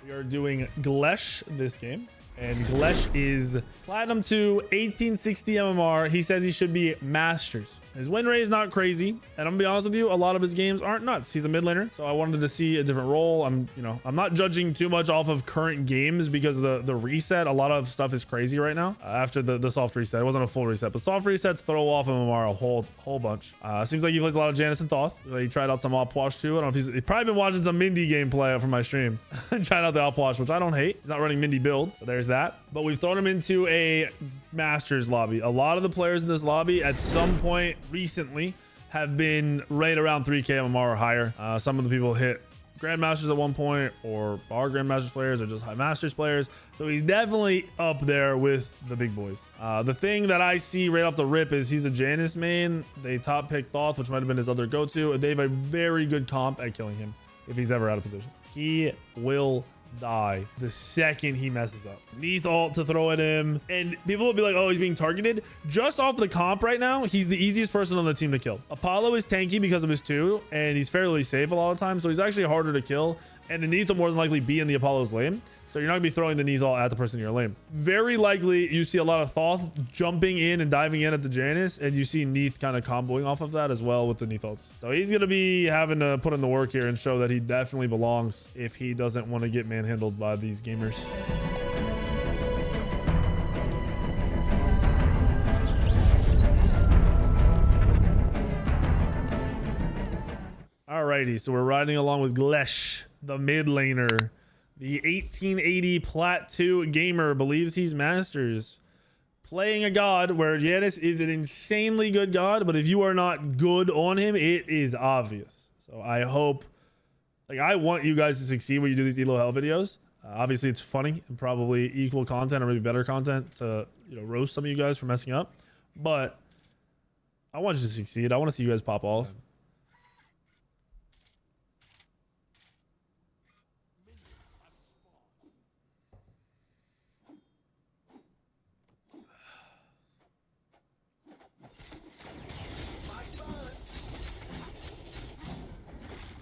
We are doing Glesh this game. And Glesh is Platinum 2, 1860 MMR. He says he should be Masters. His win rate is not crazy, and I'm gonna be honest with you, a lot of his games aren't nuts. He's a mid laner, so I wanted to see a different role. I'm not judging too much off of current games because the reset. A lot of stuff is crazy right now after the soft reset. It wasn't a full reset, but soft resets throw off MMR a whole bunch. Seems like he plays a lot of Janus and Thoth. He tried out some Opwash too. I don't know if he's probably been watching some Mindy gameplay from my stream. Tried out the Opwash, which I don't hate. He's not running Mindy build, so there's that. But we've thrown him into a Masters lobby. A lot of the players in this lobby at some point recently have been right around 3k MMR or higher. Some of the people hit Grandmasters at one point, or are Grandmasters players, or just High Masters players. So he's definitely up there with the big boys. The thing that I see right off the rip is he's a Janus main. They top pick Thoth, which might have been his other go-to. They have a very good comp at killing him if he's ever out of position. He will die the second he messes up. Neath ult to throw at him, and people will be like, oh, he's being targeted. Just off the comp right now, he's the easiest person on the team to kill. Apollo is tanky because of his 2, and he's fairly safe a lot of times, so he's actually harder to kill, and the Neath will more than likely be in the Apollo's lane. So you're not gonna be throwing the Neath ult at the person in your lane. Very likely you see a lot of Thoth jumping in and diving in at the Janus, and you see Neath kind of comboing off of that as well with the Neath ults. So he's gonna be having to put in the work here and show that he definitely belongs if he doesn't want to get manhandled by these gamers. Alrighty, so we're riding along with Glesh, the mid laner. The 1880 Plat 2 gamer believes he's Masters. Playing a god where Janus is an insanely good god, but if you are not good on him, it is obvious. So I hope, I want you guys to succeed when you do these Elo Hell videos. Obviously it's funny and probably equal content or maybe better content to, roast some of you guys for messing up. But I want you to succeed. I want to see you guys pop off.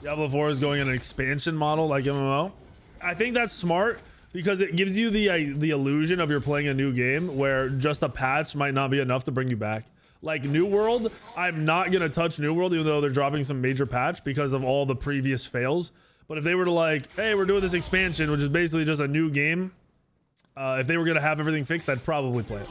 Diablo 4 is going in an expansion model like MMO. I think that's smart because it gives you the illusion of you're playing a new game where just a patch might not be enough to bring you back. Like New World, I'm not going to touch New World even though they're dropping some major patch because of all the previous fails. But if they were to hey, we're doing this expansion, which is basically just a new game, if they were going to have everything fixed, I'd probably play it.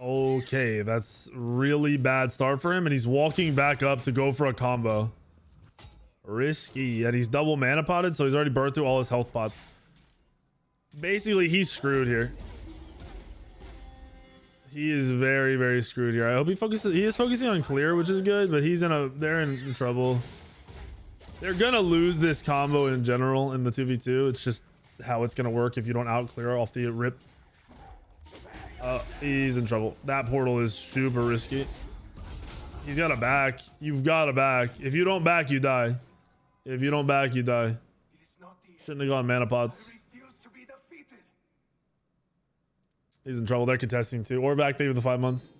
Okay, that's really bad start for him, and he's walking back up to go for a combo. Risky, and he's double mana potted, so he's already burned through all his health pots. Basically, he's screwed here. He is very, very screwed here. I hope he focuses. He is focusing on clear, which is good, but they're in trouble. They're gonna lose this combo in general in the 2v2. It's just how it's gonna work if you don't out clear off the rip. He's in trouble. That portal is super risky. He's got a back. You've got a back. If you don't back, you die. If you don't back, you die. Shouldn't have gone mana pots. He's in trouble. They're contesting too. Or back there with the 5 months.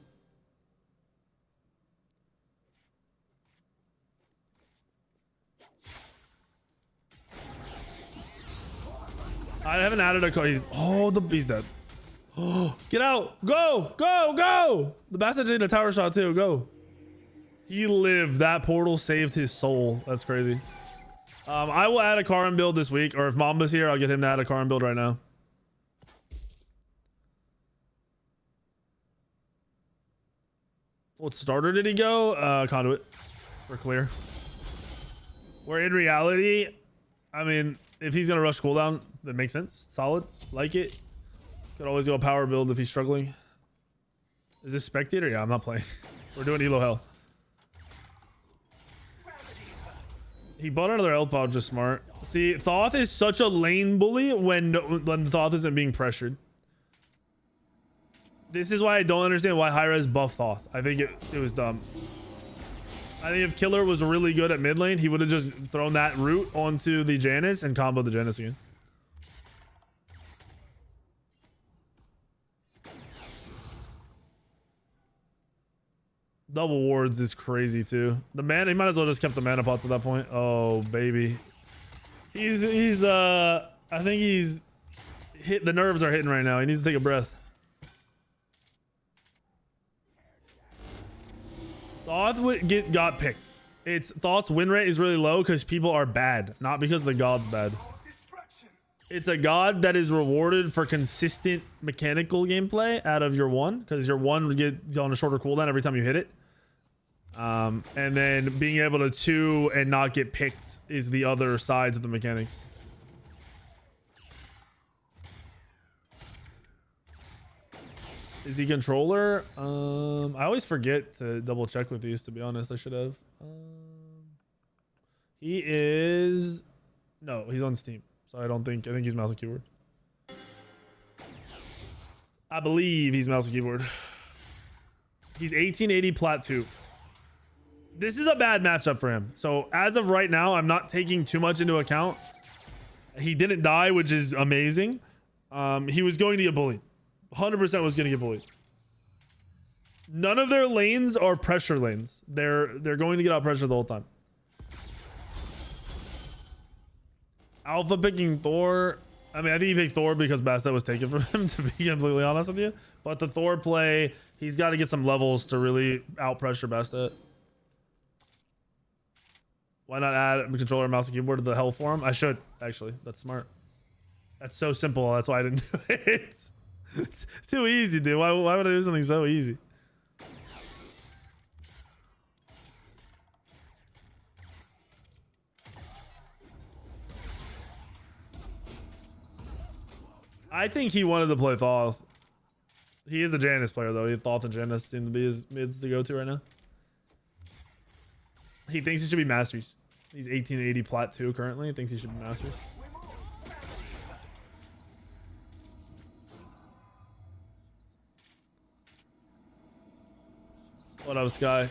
I haven't added a card. He's dead. Oh, get out. Go, go, go. The bastard did a tower shot too. Go. He lived. That portal saved his soul. That's crazy. I will add a Karin build this week, or if Mamba's here, I'll get him to add a Karin build right now. What starter did he go? Conduit. We're clear. Where in reality, I mean, if he's gonna rush cooldown, that makes sense. Solid. Like it. Could always go a power build if he's struggling. Is this spectator? Yeah, I'm not playing. We're doing Elo Hell. He bought another health pod, just smart. See, Thoth is such a lane bully when Thoth isn't being pressured. This is why I don't understand why Hi-Rez buffed Thoth. I think it was dumb. I think if Killer was really good at mid lane, he would have just thrown that route onto the Janus and comboed the Janus again. Double wards is crazy too. The man, he might as well just kept the mana pots at that point. Oh baby, I think he's hit. The nerves are hitting right now. He needs to take a breath. Thoth got picked. It's Thoth's win rate is really low because people are bad, not because the god's bad. It's a god that is rewarded for consistent mechanical gameplay out of your one, because your one would get on a shorter cooldown every time you hit it. And then being able to two and not get picked is the other sides of the mechanics. Is he controller? I always forget to double check with these, to be honest. I should have. He is... No, he's on Steam. So I think he's mouse and keyboard. I believe he's mouse and keyboard. He's 1880 plat 2. This is a bad matchup for him. So as of right now, I'm not taking too much into account. He didn't die, which is amazing. He was going to get bullied. 100% was going to get bullied. None of their lanes are pressure lanes. They're going to get out pressure the whole time. Alpha picking Thor. I mean, I think he picked Thor because Bastet was taken from him, to be completely honest with you. But the Thor play, he's got to get some levels to really out pressure Bastet. Why not add a controller, mouse, and keyboard to the hell for him? I should, actually. That's smart. That's so simple. That's why I didn't do it. It's too easy, dude. Why would I do something so easy? I think he wanted to play Thoth. He is a Janus player, though. Thoth and Janus seem to be his mids to go to right now. He thinks he should be Masters. He's 1880 plat 2 currently. He thinks he should be Masters. What up, Sky?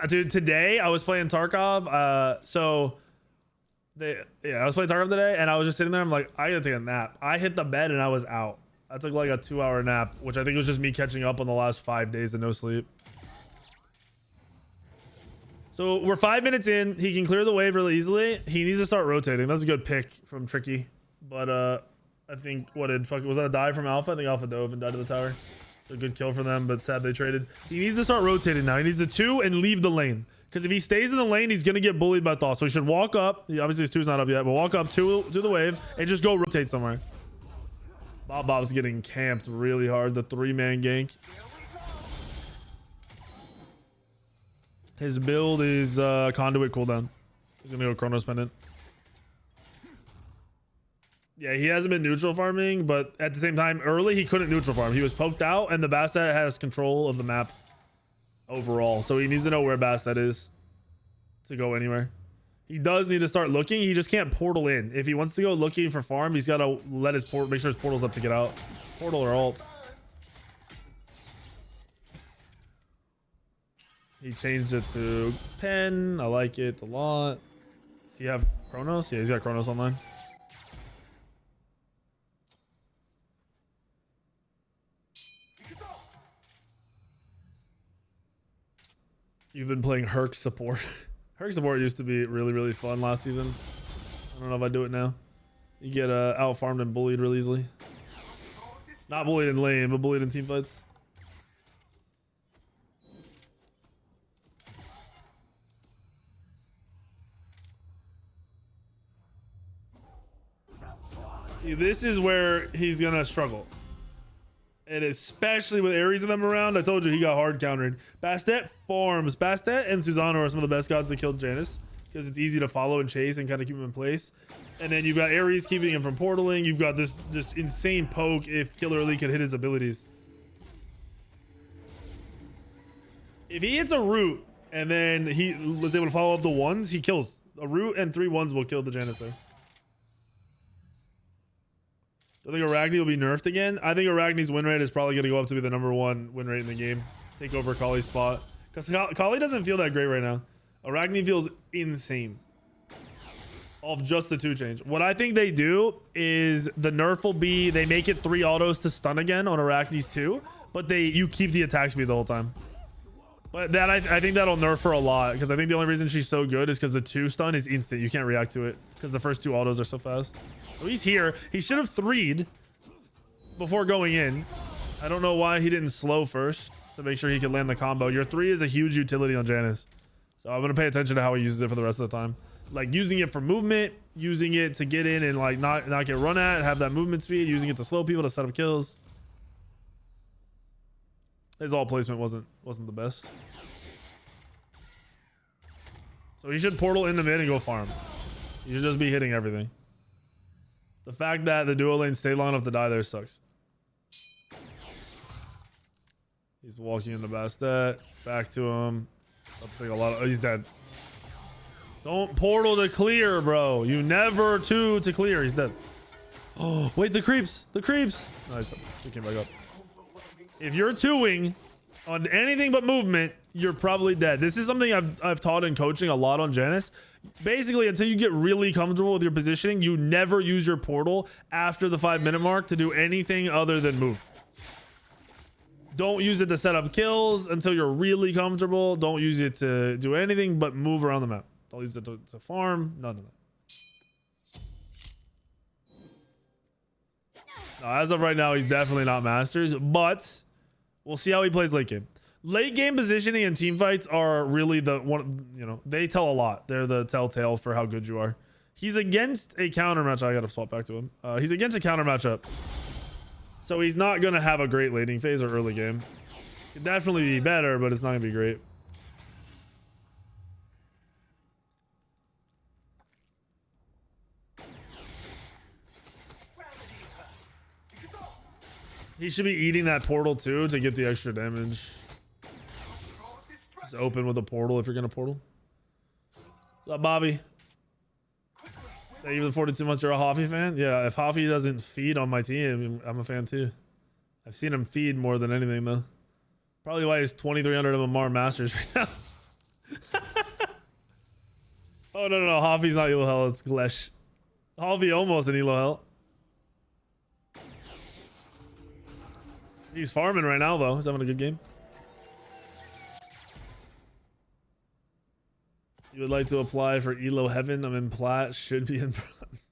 Dude, today I was playing Tarkov. I was playing Tarkov today, and I was just sitting there. I'm like, I gotta take a nap. I hit the bed and I was out. I took like a 2-hour nap, which I think was just me catching up on the last 5 days of no sleep. So we're 5 minutes in. He can clear the wave really easily. He needs to start rotating. That's a good pick from Tricky. But I think was that a dive from Alpha? I think Alpha dove and died to the tower. A good kill for them, but sad they traded. He needs to start rotating now. He needs to 2 and leave the lane. Because if he stays in the lane, he's going to get bullied by Thoth. So he should walk up. Obviously, his 2's not up yet, but walk up to the wave and just go rotate somewhere. Bob's getting camped really hard. The 3-man gank. His build is conduit cooldown. He's going to go Chronos Pendant. Yeah, he hasn't been neutral farming, but at the same time, early he couldn't neutral farm. He was poked out, and the Bastet has control of the map overall. So he needs to know where Bastet is to go anywhere. He does need to start looking. He just can't portal in. If he wants to go looking for farm, he's got to let his make sure his portal's up to get out. Portal or alt. He changed it to pen. I like it a lot. Does he have Chronos? Yeah, he's got Chronos online. You've been playing Herc support. Herc support used to be really, really fun last season. I don't know if I do it now. You get out farmed and bullied really easily. Not bullied in lane, but bullied in team fights. This is where he's gonna struggle. And especially with Ares and them around, I told you he got hard countered. Bastet farms. Bastet and Susanoo are some of the best gods that killed Janus because it's easy to follow and chase and kind of keep him in place. And then you've got Ares keeping him from portaling. You've got this just insane poke if Killer Elite could hit his abilities. If he hits a root and then he was able to follow up the ones, he kills. A root and 3 ones will kill the Janus there. I think Arachne will be nerfed again. I think Arachne's win rate is probably going to go up to be the #1 win rate in the game. Take over Kali's spot. Because Kali doesn't feel that great right now. Arachne feels insane. Off just the 2 change. What I think they do is the nerf will be they make it 3 autos to stun again on Arachne's 2. But you keep the attack speed the whole time. But that I think that'll nerf her a lot, because I think the only reason she's so good is because the 2 stun is instant. You can't react to it because the first 2 autos are so fast. So he's here. He should have 3'd before going in. I don't know why he didn't slow first to make sure he could land the combo. Your 3 is a huge utility on Janus. So I'm going to pay attention to how he uses it for the rest of the time. Like using it for movement, using it to get in and like not get run at, have that movement speed, using it to slow people, to set up kills. His ult placement wasn't the best. So he should portal in the mid and go farm. He should just be hitting everything. The fact that the duo lane stayed long enough to die there sucks. He's walking into Bastet. Back to him. I think a lot of, he's dead. Don't portal to clear, bro. You never to clear. He's dead. Oh, wait, the creeps. The creeps. No, he came back up. If you're 2ing on anything but movement, you're probably dead. This is something I've taught in coaching a lot on Janus. Basically, until you get really comfortable with your positioning, you never use your portal after the 5-minute mark to do anything other than move. Don't use it to set up kills until you're really comfortable. Don't use it to do anything but move around the map. Don't use it to farm. None of that. As of right now, he's definitely not Masters, but we'll see how he plays late game. Late game positioning and team fights are really the one, you know, they tell a lot. They're the telltale for how good you are. He's against a counter matchup. I gotta swap back to him. He's against a counter matchup. So he's not gonna have a great laning phase or early game. Could definitely be better, but it's not gonna be great. He should be eating that portal too to get the extra damage. Just open with a portal if you're gonna portal. What's up, Bobby? Thank you for the 42 months. You're a Hoffy fan? Yeah, if Hoffy doesn't feed on my team, I'm a fan too. I've seen him feed more than anything though. Probably why he's 2300 MMR Masters right now. Oh, no. Hoffy's not Elo Hell. It's Glesh. Hoffy almost an Elo Hell. He's farming right now, though. He's having a good game. You would like to apply for Elo Heaven? I'm in Plat. Should be in Bronze.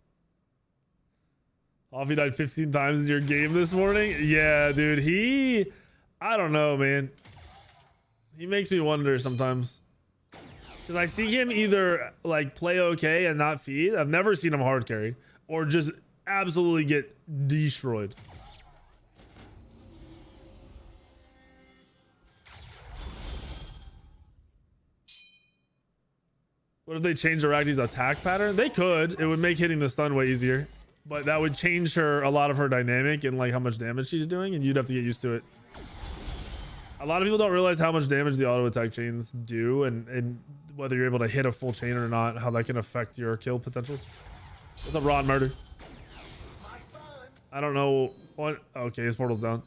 Hoffy died 15 times in your game this morning? Yeah, dude. I don't know, man. He makes me wonder sometimes. Because I see him either, like, play okay and not feed. I've never seen him hard carry. Or just absolutely get destroyed. What if they change Arachne's attack pattern? They could. It would make hitting the stun way easier. But that would change a lot of her dynamic and like how much damage she's doing, and you'd have to get used to it. A lot of people don't realize how much damage the auto attack chains do, and whether you're able to hit a full chain or not, how that can affect your kill potential. What's up, Ron Murder? I don't know what. Okay, his portal's down.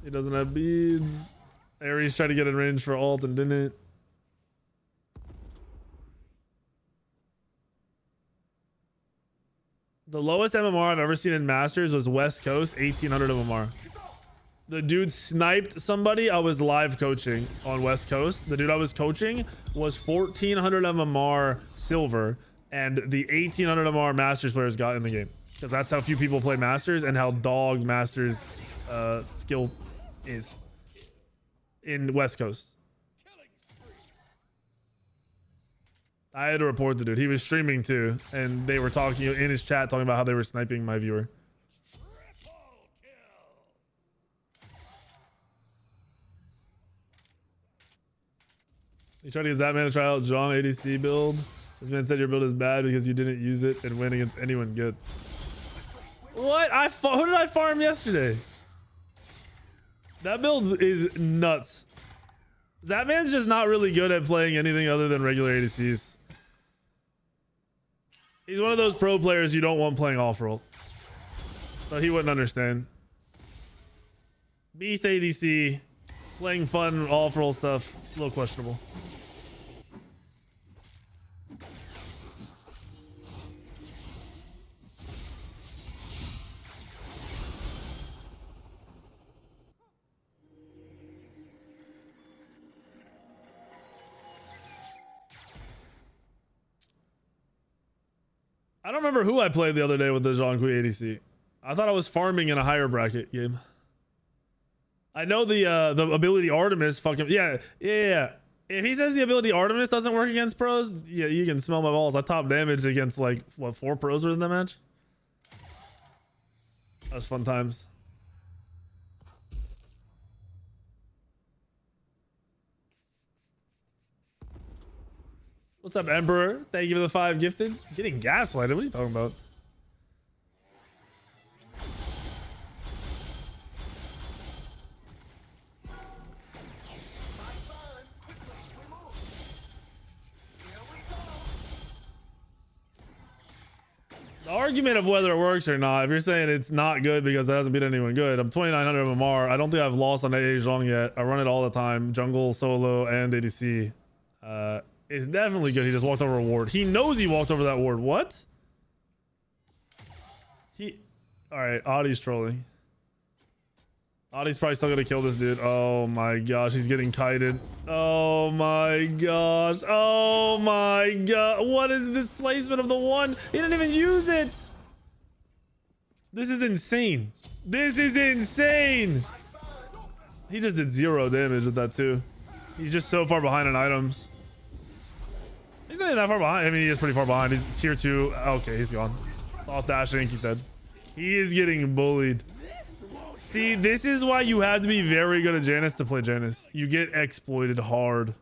He doesn't have beads. Ares tried to get in range for ult and didn't. The lowest MMR I've ever seen in Masters was West Coast, 1800 MMR. The dude sniped somebody I was live coaching on West Coast. The dude I was coaching was 1400 MMR silver, and the 1800 MMR Masters players got in the game. Because that's how few people play Masters and how dog Masters skill is in West Coast. I had to report the dude. He was streaming too, and they were talking in his chat, talking about how they were sniping my viewer. You tried to get that man to try out Zhong ADC build. This man said your build is bad because you didn't use it and win against anyone good. What? Who did I farm yesterday? That build is nuts. That man's just not really good at playing anything other than regular ADCs. He's one of those pro players you don't want playing off-roll. So he wouldn't understand. Beast ADC, playing fun off-roll stuff, a little questionable. I don't remember who I played the other day with the Jean-Qui ADC. I thought I was farming in a higher bracket game. I know the ability Artemis fucking yeah. If he says the ability Artemis doesn't work against pros, yeah, you can smell my balls. I top damage against like what 4 pros were in that match. That was fun times. What's up, Emperor? Thank you for the 5 gifted. Getting gaslighted. What are you talking about? The argument of whether it works or not, if you're saying it's not good because it hasn't beat anyone good, I'm 2900 MMR. I don't think I've lost on AA Zhong yet. I run it all the time. Jungle, solo, and ADC. It's definitely good. He just walked over a ward. He knows he walked over that ward. What? Alright, Adi's trolling. Adi's probably still gonna kill this dude. Oh my gosh, he's getting kited. Oh my gosh. Oh my god. What is this placement of the 1? He didn't even use it. This is insane. This is insane. He just did 0 damage with that too. He's just so far behind on items. He's not even that far behind. I mean, he is pretty far behind. He's tier 2. Okay, he's gone. Off dashing. He's dead. He is getting bullied. See, this is why you have to be very good at Janus to play Janus. You get exploited hard.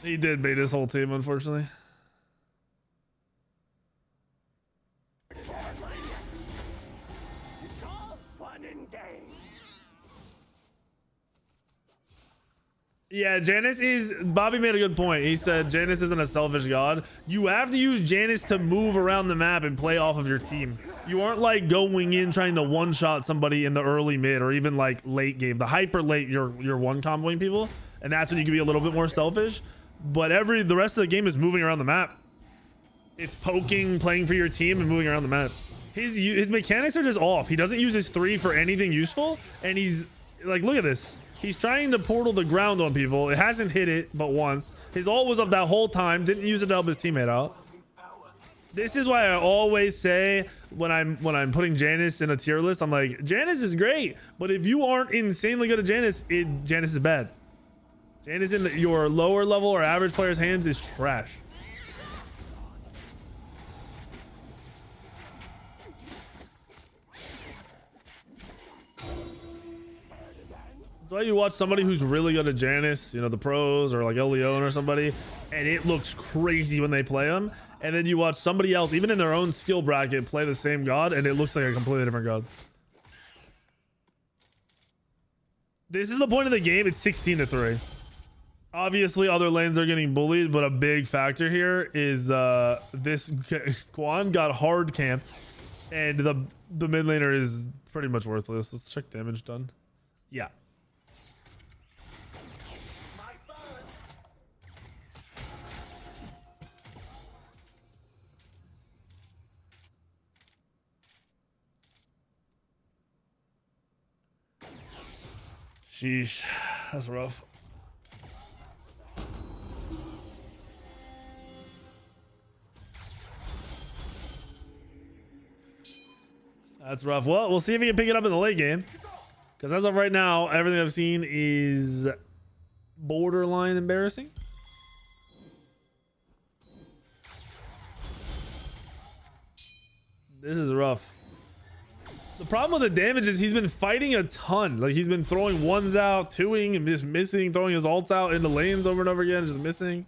He did bait his whole team, unfortunately. Yeah, Janus is... Bobby made a good point. He said Janus isn't a selfish god. You have to use Janus to move around the map and play off of your team. You aren't like going in trying to one-shot somebody in the early mid or even like late game. The hyper late, you're one comboing people, and that's when you can be a little bit more selfish. But the rest of the game is moving around the map. It's poking, playing for your team, and moving around the map. His mechanics are just off. He doesn't use his 3 for anything useful, and he's like, look at this. He's trying to portal the ground on people. It hasn't hit it but once. His ult was up that whole time. Didn't use it to help his teammate out. This is why I always say when I'm putting Janus in a tier list, I'm like, Janus is great, but if you aren't insanely good at Janus, Janus is bad. Janus in your lower level or average player's hands is trash. That's why you watch somebody who's really good at Janus, you know, the pros or like Leon or somebody, and it looks crazy when they play them. And then you watch somebody else, even in their own skill bracket, play the same god, and it looks like a completely different god. This is the point of the game. It's 16-3. Obviously, other lanes are getting bullied, but a big factor here is this Quan got hard camped, and the mid laner is pretty much worthless. Let's check damage done. Yeah. Sheesh, that's rough. That's rough. Well, we'll see if he can pick it up in the late game. Because as of right now, everything I've seen is borderline embarrassing. This is rough. The problem with the damage is he's been fighting a ton. Like, he's been throwing ones out, twoing, and just missing, throwing his ults out into lanes over and over again, just missing.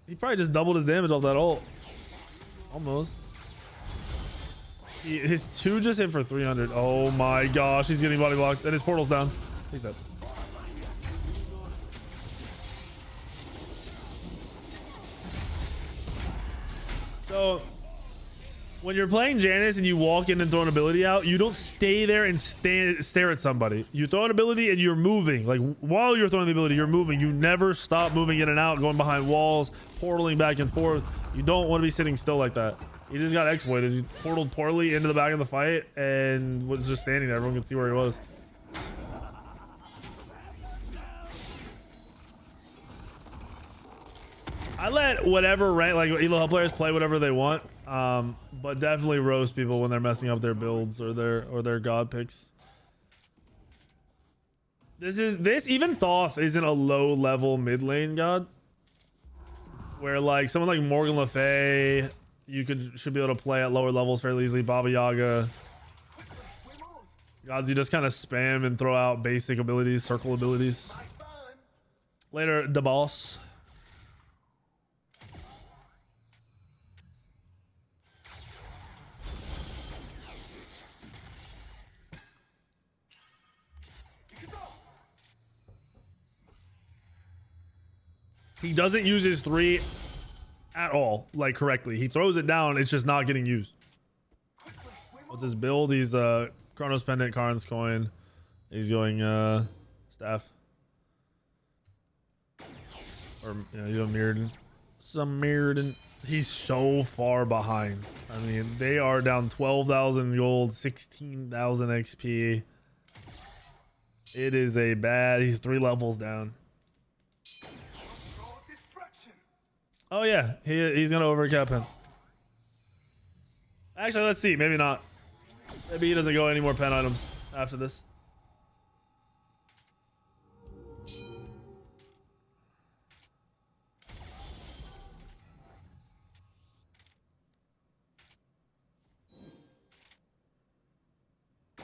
He probably just doubled his damage off that ult. Almost. His 2 just hit for 300. Oh my gosh, he's getting body blocked, and his portal's down. He's dead. So when you're playing Janus and you walk in and throw an ability out, you don't stay there and stare at somebody. You throw an ability and you're moving. Like while you're throwing the ability, you're moving. You never stop moving in and out, going behind walls, portaling back and forth. You don't want to be sitting still like that. He just got exploited. He portaled poorly into the back of the fight and was just standing there. Everyone could see where he was. I let whatever rank, like Elo players play whatever they want, but definitely roast people when they're messing up their builds or their god picks. Even Thoth isn't a low level mid lane god, where like someone like Morgan Le Fay, you should be able to play at lower levels fairly easily. Baba Yaga, gods you just kind of spam and throw out basic abilities, circle abilities. Later, the boss. He doesn't use his 3 at all, like correctly. He throws it down, it's just not getting used. What's his build? He's Chronos Pendant, Karn's Coin. He's going staff. Or he's going Mirrodin. Some Mirrodin. He's so far behind. I mean, they are down 12,000 gold, 16,000 XP. It is a bad. He's 3 levels down. Oh yeah, he's gonna overcap him. Actually, let's see. Maybe not. Maybe he doesn't go any more pen items after this.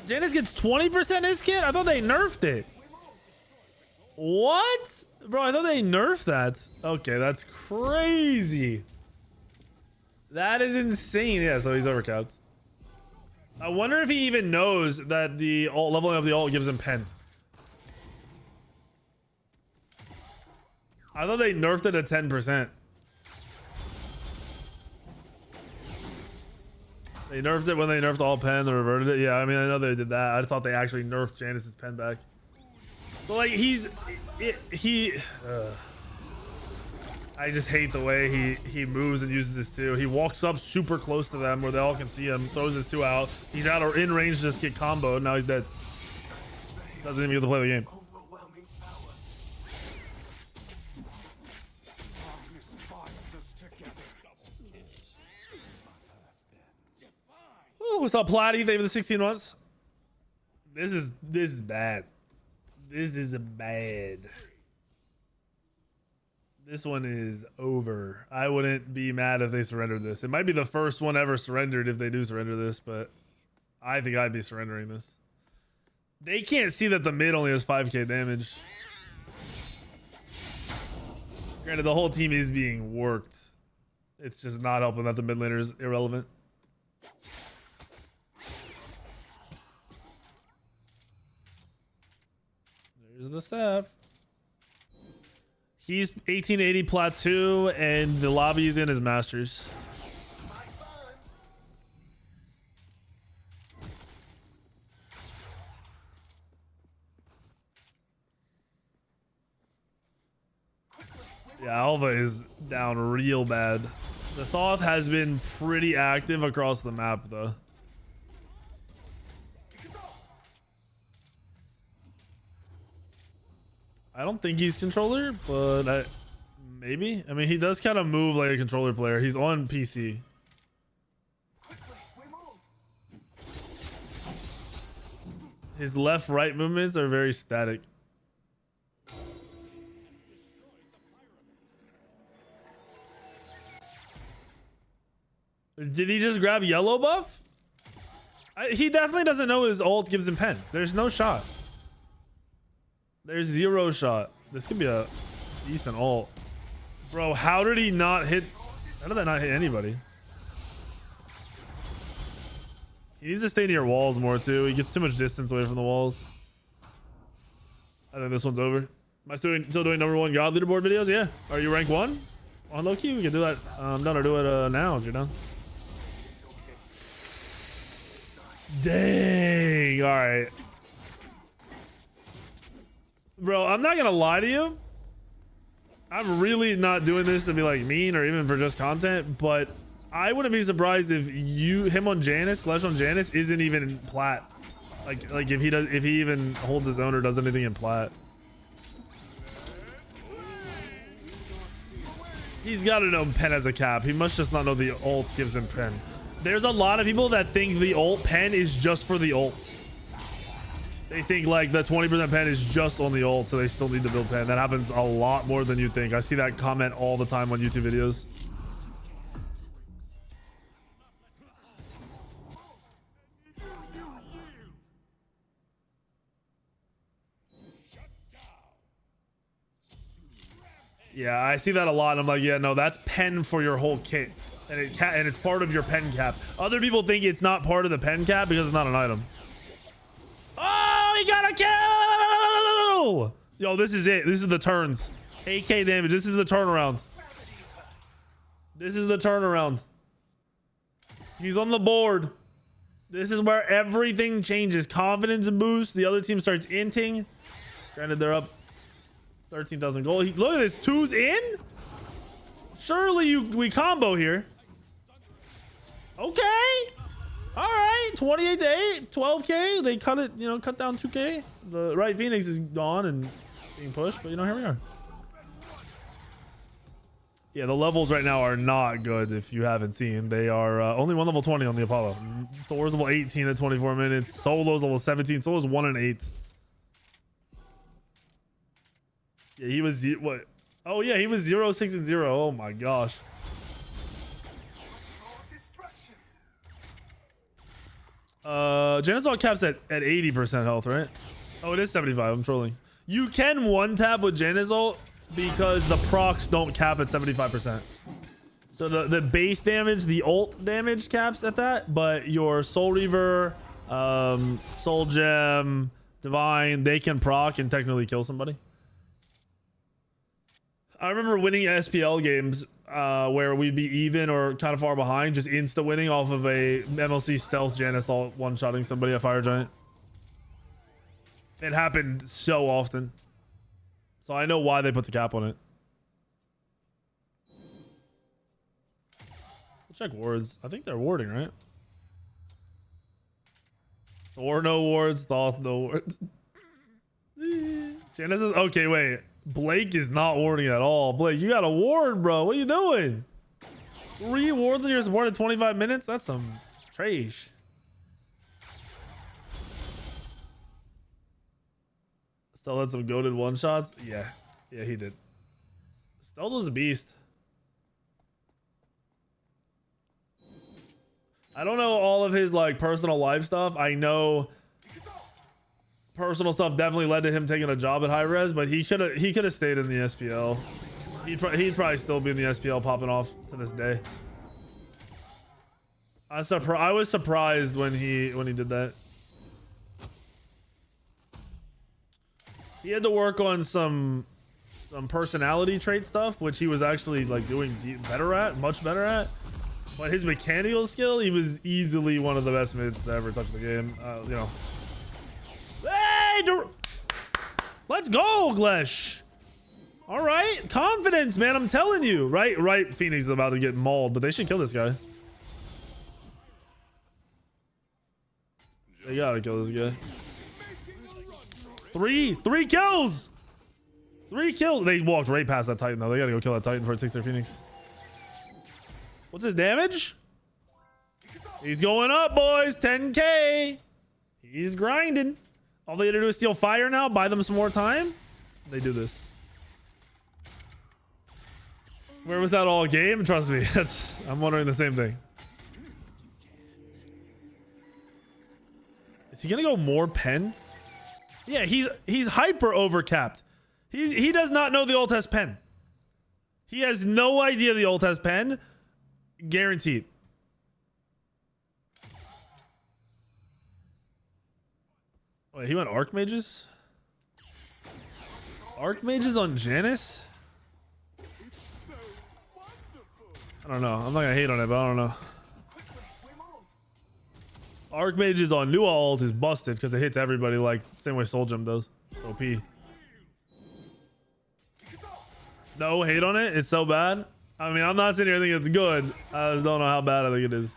Janus gets 20% his kit? I thought they nerfed it. What? Bro, I thought they nerfed that. Okay, that's crazy. That is insane. Yeah, so he's overcapped. I wonder if he even knows that the ult, leveling up the ult gives him pen. I thought they nerfed it at 10%. They nerfed it when they nerfed all pen, they reverted it. Yeah, I mean, I know they did that. I thought they actually nerfed Janus's pen back. But like I just hate the way he moves and uses his 2. He walks up super close to them where they all can see him, throws his 2 out. He's out or in range to just get comboed. Now he's dead. Doesn't even get to play the game. Ooh, what's up, Platty? Thank you for the 16 months. This is bad. This is bad. This one is over. I wouldn't be mad if they surrendered this. It might be the first one ever surrendered if they do surrender this, but I think I'd be surrendering this. They can't see that the mid only has 5k damage. Granted, the whole team is being worked. It's just not helping that the mid laner is irrelevant. There's the staff. He's 1880 plateau and the lobby is in his masters. Yeah, Alva is down real bad. The Thoth has been pretty active across the map though. I don't think he's controller, but maybe. I mean, he does kind of move like a controller player. He's on PC. His left-right movements are very static. Did he just grab yellow buff? He definitely doesn't know his ult gives him pen. There's no shot. There's 0 shot. This could be a decent ult. Bro, how did he not hit? How did that not hit anybody? He needs to stay near walls more too. He gets too much distance away from the walls. I think this one's over. Am I still doing #1 god leaderboard videos? Yeah. Are you rank 1? On low key, we can do that. I'm done or do it now if you're done. Dang. All right. Bro, I'm not gonna lie to you. I'm really not doing this to be like mean or even for just content, but I wouldn't be surprised if him on Janus, Glesh on Janus isn't even in plat. Like if he even holds his own or does anything in plat. He's got to know pen as a cap. He must just not know the ult gives him pen. There's a lot of people that think the ult pen is just for the ults. They think like the 20% pen is just on the ult, so they still need to build pen. That happens a lot more than you think. I see that comment all the time on YouTube videos. Yeah, I see that a lot. I'm like, yeah, no, that's pen for your whole kit, and it's part of your pen cap. Other people think it's not part of the pen cap because it's not an item. Oh, he got a kill! Yo, this is it. This is the turns. 8k damage. This is the turnaround. This is the turnaround. He's on the board. This is where everything changes. Confidence boost. The other team starts inting. Granted, they're up 13,000 gold. Look at this. 2's in? Surely we combo here. Okay. All right. 28 to 8. 12k. They cut it, you know, cut down 2k. The right Phoenix is gone and being pushed, but you know, here we are. Yeah, the levels right now are not good if you haven't seen. They are only one level 20 on the Apollo. Thor's level 18 at 24 minutes. Solo's level 17. Solo's 1 and 8. Yeah, he was what? Oh yeah, he was 0, 6 and 0. Oh my gosh. Janus caps at 80% health, right? Oh, it is 75. I'm trolling. You can one tap with Janus ult because the procs don't cap at 75%. So the base damage, the ult damage caps at that, but your Soul Reaver, Soul Gem, Divine, they can proc and technically kill somebody. I remember winning SPL games where we'd be even or kind of far behind, just insta winning off of a MLC stealth Janus ult one-shotting somebody at Fire Giant. It happened so often. So I know why they put the cap on it. We'll check wards. I think they're warding, right? Thor no wards, Thoth no wards. Janus is okay, wait. Blake is not warding at all. Blake, you got a ward, bro. What are you doing? 3 wards in your support in 25 minutes? That's some trash. Still had some goated one shots. Yeah, he did. Stelzo's a beast. I don't know all of his like personal life stuff. I know personal stuff definitely led to him taking a job at high res, but he could have stayed in the SPL. He'd probably still be in the SPL popping off to this day. I was surprised when he did that. He had to work on some personality trait stuff, which he was actually like doing much better at. But his mechanical skill, he was easily one of the best mids to ever touch the game. You know. Hey, let's go, Glesh. All right, confidence, man. I'm telling you, right. Phoenix is about to get mauled, but they should kill this guy. They gotta kill this guy. Three kills. 3 kills. They walked right past that Titan though. They gotta go kill that Titan before it takes their Phoenix. What's his damage? He's going up, boys. 10k. He's grinding. All they gotta do is steal fire now, buy them some more time. They do this. Where was that all game? Trust me, I'm wondering the same thing. Is he gonna go more pen? Yeah, he's hyper overcapped. He does not know the ult has pen. He has no idea the ult has pen. Guaranteed. Wait, he went Archmages? Archmages on Janus? I don't know. I'm not gonna hate on it, but I don't know. Archmage's on new ult is busted because it hits everybody like same way Soul Gem does. It's OP. No hate on it. It's so bad. I mean, I'm not sitting here thinking it's good. I just don't know how bad I think it is.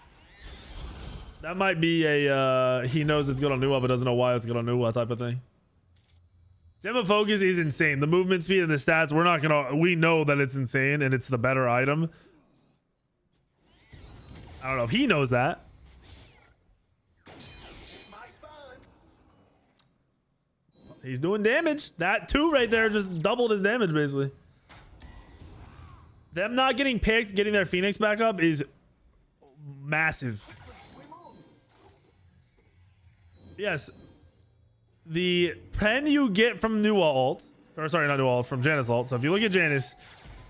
That might be a he knows it's good on new ult but doesn't know why it's good on new ult type of thing. Gem of Focus is insane. The movement speed and the stats, we know that it's insane and it's the better item. I don't know if he knows that. He's doing damage. That 2 right there just doubled his damage basically. Them not getting picked, getting their Phoenix back up is massive. Yes. The pen you get from new ult, or sorry, not new ult, from Janus ult. So if you look at Janus,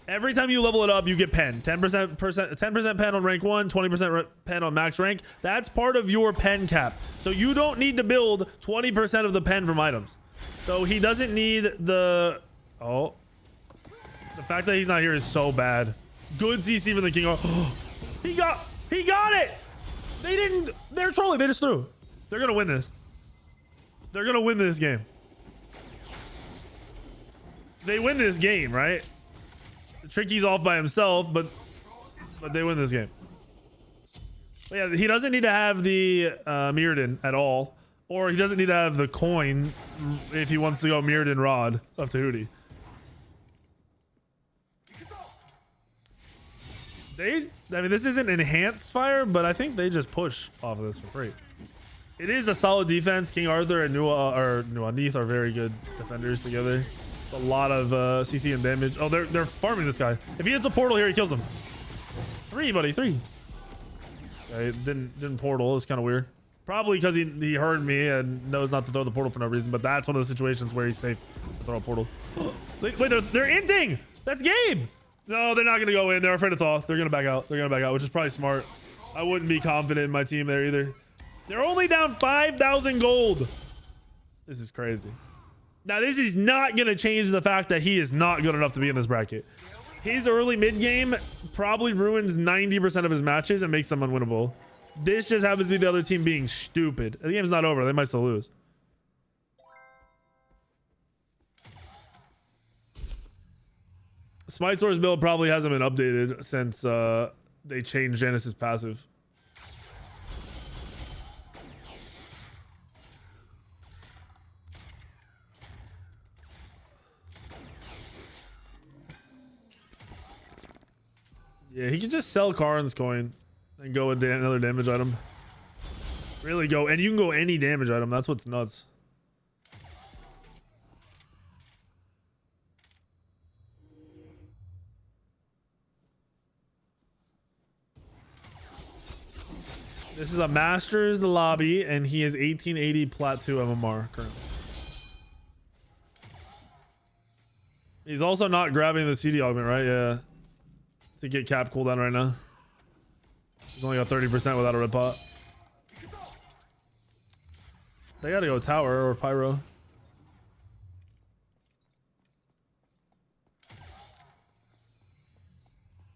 every time you level it up, you get pen. 10% pen on rank 1, 20% pen on max rank. That's part of your pen cap. So you don't need to build 20% of the pen from items. So he doesn't need the... Oh. The fact that he's not here is so bad. Good CC from the King. Oh, he got it. They're trolling. They just threw. They're going to win this. They're going to win this game. They win this game, right? Tricky's off by himself, but they win this game. But yeah, he doesn't need to have the Mirrodin at all. Or he doesn't need to have the coin if he wants to go Mirrodin Rod of Tahuti. I mean, this isn't enhanced fire, but I think they just push off of this for free. It is a solid defense. King Arthur and Neath are very good defenders together. A lot of CC and damage. Oh, they're farming this guy. If he hits a portal here, he kills him. 3, buddy, 3. Yeah, he didn't portal. It was kind of weird. Probably because he heard me and knows not to throw the portal for no reason. But that's one of the situations where he's safe to throw a portal. Wait, they're inting. That's game. No, they're not gonna go in. They're afraid of Thoth. They're gonna back out. They're gonna back out, which is probably smart. I wouldn't be confident in my team there either. They're only down 5,000 gold. This is crazy. Now, this is not gonna change the fact that he is not good enough to be in this bracket. His early mid game probably ruins 90% of his matches and makes them unwinnable. This just happens to be the other team being stupid. The game's not over. They might still lose. Smite Source build probably hasn't been updated since they changed Janus's passive. Yeah, he can just sell Karn's coin and go with another damage item. Really go, and you can go any damage item. That's what's nuts. This is a Masters lobby, and he is 1880 Plat 2 MMR currently. He's also not grabbing the CD augment, right? Yeah. To get cap cooldown right now. He's only got 30% without a red pot. They gotta go tower or pyro.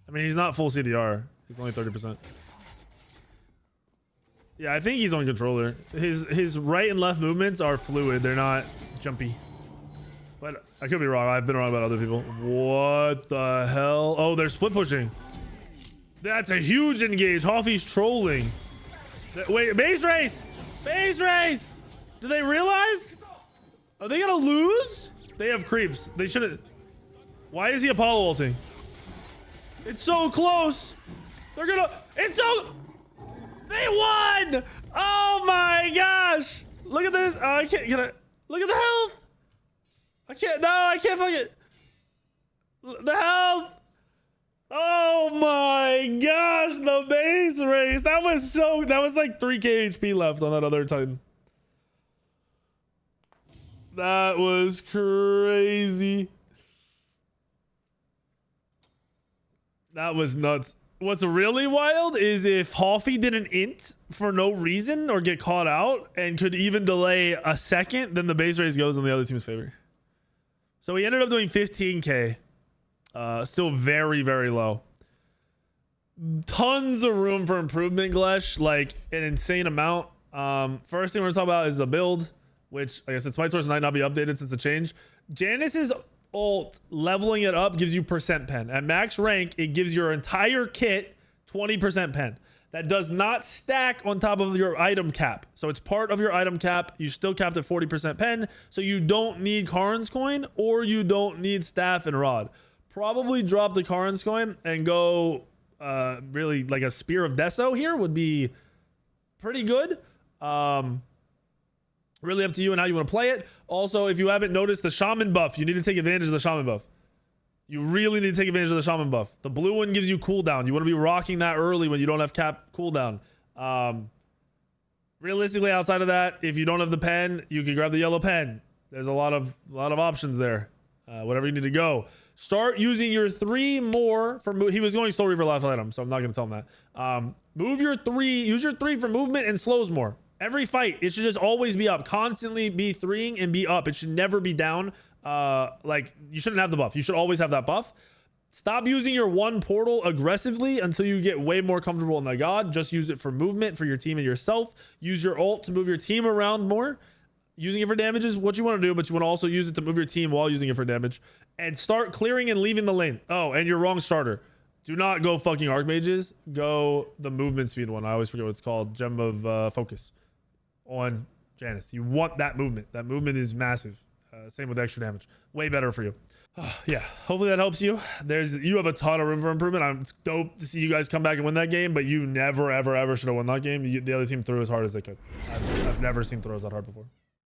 I mean, he's not full CDR. He's only 30%. Yeah, I think he's on controller. His right and left movements are fluid. They're not jumpy. But I could be wrong. I've been wrong about other people. What the hell? Oh, they're split pushing. That's a huge engage. Hoffy's trolling. Wait, base race! Base race! Do they realize? Are they gonna lose? They have creeps. They shouldn't. Why is he Apollo ulting? It's so close. They're gonna. It's so. They won! Oh my gosh! Look at this. Oh, I can't. Look at the health. I can't. No, I can't fucking. The health. Oh my gosh! The base race. That was so. That was like 3k HP left on that other Titan. That was crazy. That was nuts. What's really wild is if Hoffy did an int for no reason or get caught out and could even delay a second, then the base race goes in the other team's favor. So he ended up doing 15k. Still very, very low. Tons of room for improvement, Glesh. Like an insane amount. First thing we're gonna talk about is the build, which like I said, Smite Source might not be updated since the change. Janus's ult, leveling it up gives you percent pen. At max rank, it gives your entire kit 20% pen. That does not stack on top of your item cap. So it's part of your item cap. You still capped at 40% pen. So you don't need Karin's coin or you don't need staff and rod. Probably drop the Karin's coin and go really like a Spear of Deso here would be pretty good. Really up to you and how you want to play it. Also, if you haven't noticed the Shaman buff, you need to take advantage of the Shaman buff. You really need to take advantage of the Shaman buff. The blue one gives you cooldown. You want to be rocking that early when you don't have cap cooldown. Realistically, outside of that, if you don't have the pen, you can grab the yellow pen. There's a lot of options there. Whatever you need to go. Start using your 3 more for he was going slow reaver last item, so I'm not going to tell him that. Move your 3, use your 3 for movement and slows more. Every fight, it should just always be up. Constantly be 3ing and be up. It should never be down. Like you shouldn't have the buff. You should always have that buff. Stop using your 1 portal aggressively until you get way more comfortable in the god. Just use it for movement for your team and yourself. Use your ult to move your team around more. Using it for damage is what you want to do, but you want to also use it to move your team while using it for damage. And start clearing and leaving the lane. Oh, and your wrong starter. Do not go fucking Archmages. Go the movement speed one. I always forget what it's called. Gem of Focus on Janus. You want that movement. That movement is massive. Same with extra damage. Way better for you. Yeah, hopefully that helps you. You have a ton of room for improvement. I'm dope to see you guys come back and win that game, but you never, ever, ever should have won that game. The other team threw as hard as they could. I've never seen throws that hard before.